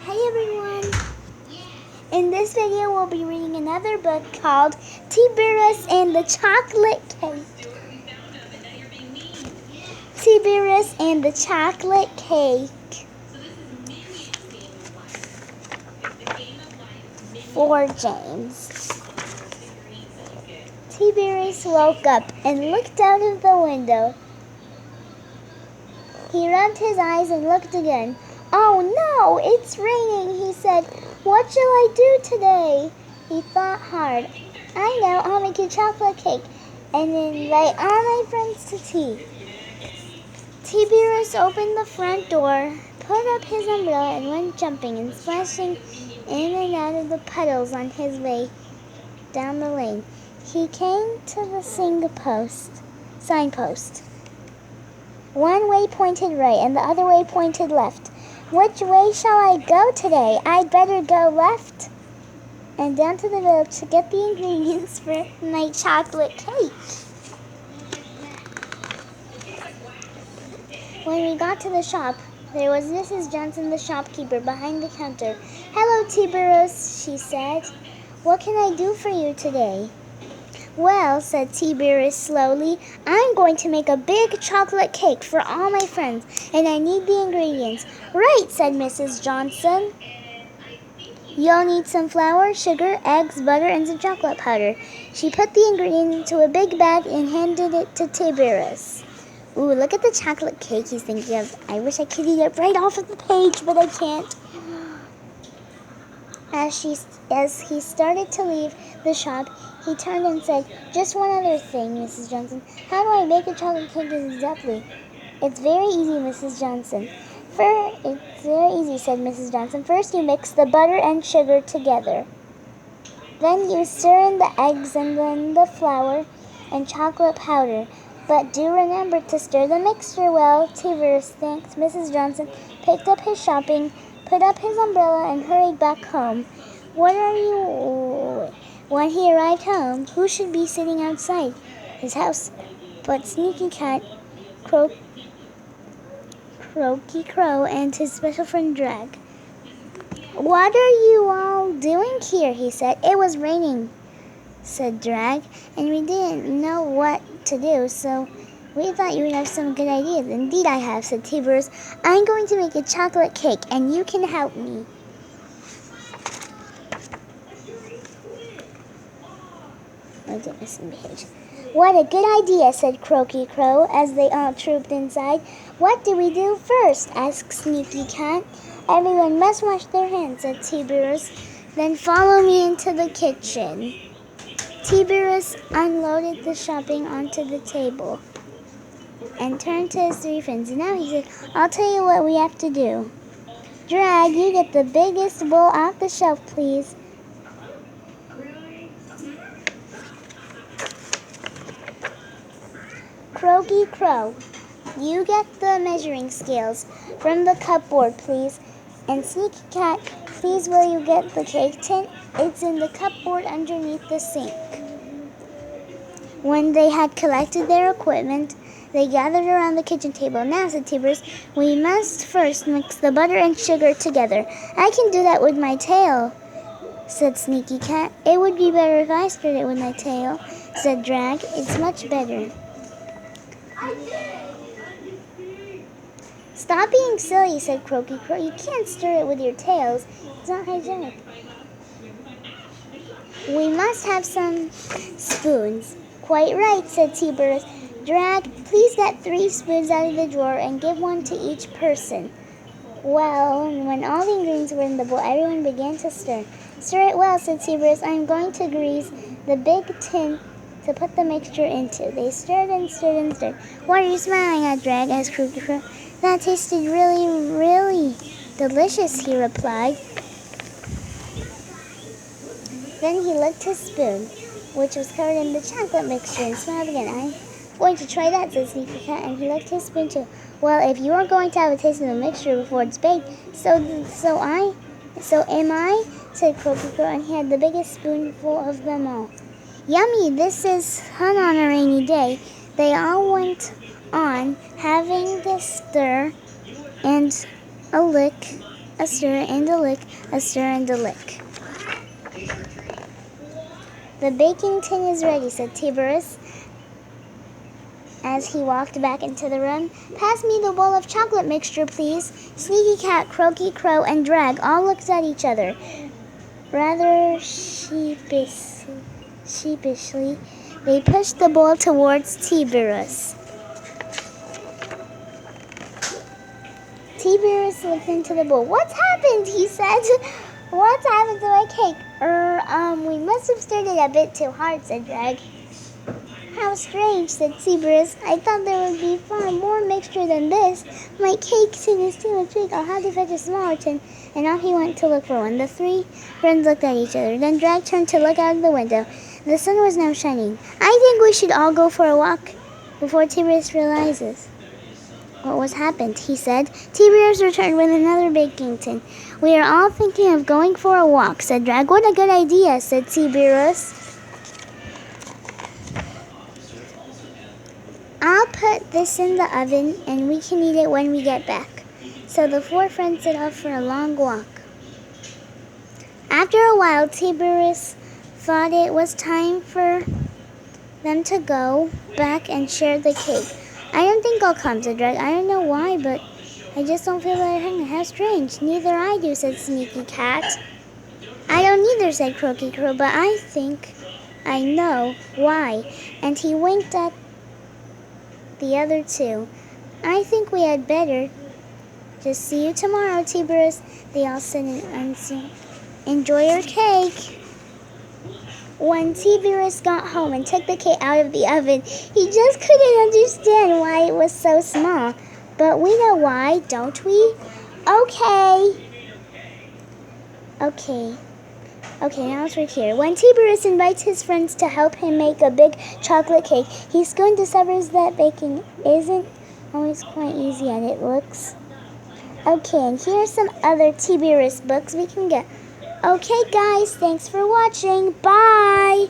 Hey everyone! In this video we'll be reading another book called Tiberius and the Chocolate Cake. Tiberius and the Chocolate Cake. For James. Tiberius woke up and looked out of the window. He rubbed his eyes and looked again. "Oh no, it's raining," he said. "What shall I do today?" He thought hard. "I know, I'll make a chocolate cake and invite all my friends to tea." Tiberius opened the front door, put up his umbrella, and went jumping and splashing in and out of the puddles on his way down the lane. He came to the signpost. One way pointed right and the other way pointed left. "Which way shall I go today? I'd better go left." And down to the village to get the ingredients for my chocolate cake. When we got to the shop, there was Mrs. Johnson, the shopkeeper, behind the counter. "Hello, Tiberius," she said. "What can I do for you today?" "Well," said Tiberius slowly, "I'm going to make a big chocolate cake for all my friends, and I need the ingredients." "Right," said Mrs. Johnson. "You'll need some flour, sugar, eggs, butter, and some chocolate powder." She put the ingredients into a big bag and handed it to Tiberius. "Ooh, look at the chocolate cake he's thinking of. I wish I could eat it right off of the page, but I can't." As he started to leave the shop, he turned and said, "Just one other thing, Mrs. Johnson. How do I make a chocolate cake exactly?" "It's very easy, Mrs. Johnson." "It's very easy," said Mrs. Johnson. "First you mix the butter and sugar together. Then you stir in the eggs and then the flour and chocolate powder. But do remember to stir the mixture well." Tiberius thanked Mrs. Johnson, picked up his shopping, put up his umbrella, and hurried back home. When he arrived home, who should be sitting outside his house but Sneaky Cat, Croaky Crow, and his special friend Drag. "What are you all doing here?" he said. "It was raining," said Drag, "and we didn't know what to do, so we thought you would have some good ideas." "Indeed I have," said Tiberius. "I'm going to make a chocolate cake, and you can help me." "What a good idea," said Croaky Crow as they all trooped inside. "What do we do first?" asked Sneaky Cat. "Everyone must wash their hands," said Tiberius. "Then follow me into the kitchen." Tiberius unloaded the shopping onto the table and turned to his three friends. "Now," he said, "I'll tell you what we have to do. Drag, you get the biggest bowl off the shelf, please. Croaky Crow, you get the measuring scales from the cupboard, please. And Sneaky Cat, please will you get the cake tin? It's in the cupboard underneath the sink." When they had collected their equipment, they gathered around the kitchen table. "Now," said Tiberius, "we must first mix the butter and sugar together." "I can do that with my tail," said Sneaky Cat. "It would be better if I stirred it with my tail," said Drag. "It's much better." "Stop being silly," said Croaky Crow. "You can't stir it with your tails. It's not hygienic." "We must have some spoons." "Quite right," said Tiberius. "Drag, please get 3 spoons out of the drawer and give one to each person." Well, when all the ingredients were in the bowl, everyone began to stir. "Stir it well," said Tiberius. "I'm going to grease the big tin to put the mixture into." They stirred and stirred and stirred. "What are you smiling at, Drag?" asked Croaky Crow. "That tasted really, really delicious," he replied. Then he licked his spoon, which was covered in the chocolate mixture, and smiled again. "I'm going to try that," said Sneaky Cat, and he licked his spoon too. "Well, if you are going to have a taste of the mixture before it's baked, so am I," said Croaky Crow, and he had the biggest spoonful of them all. "Yummy, this is fun on a rainy day." They all went on having the stir and a lick a stir and a lick, a stir and a lick. The baking tin is ready, said Tiberius as he walked back into the room. Pass me the bowl of chocolate mixture, please. Sneaky Cat, Croaky Crow, and Drag all looked at each other. Rather sheepishly, they pushed the bowl towards Tiberius. Tiberius looked into the bowl. What's happened? He said. What's happened to my cake? We must have stirred it a bit too hard, said Drag. How strange, said Tiberius. I thought there would be far more mixture than this. My cake tin is too much big. I'll have to fetch a smaller tin. And off he went to look for one. The three friends looked at each other. Then Drag turned to look out of the window. The sun was now shining. I think we should all go for a walk before Tiberius realizes what was happened, he said. Tiberius returned with another baking tin. We are all thinking of going for a walk, said Drag. What a good idea, said Tiberius. I'll put this in the oven and we can eat it when we get back. So the four friends set off for a long walk. After a while, Tiberius thought it was time for them to go back and share the cake. I don't think I'll come, said Drag. I don't know why, but I just don't feel like hungry. How strange. Neither I do, said Sneaky Cat. I don't either, said Croaky Crow, but I think I know why. And he winked at the other two. I think we had better just see you tomorrow, Tiberius. They all said in unseen. Enjoy your cake. When Tiberius got home and took the cake out of the oven, he just couldn't understand why it was so small. But we know why, don't we? Okay, now it's right here. When Tiberius invites his friends to help him make a big chocolate cake, he soon discovers that baking isn't always quite easy and it looks. Okay, and here are some other Tiberius books we can get. Okay, guys, thanks for watching. Bye!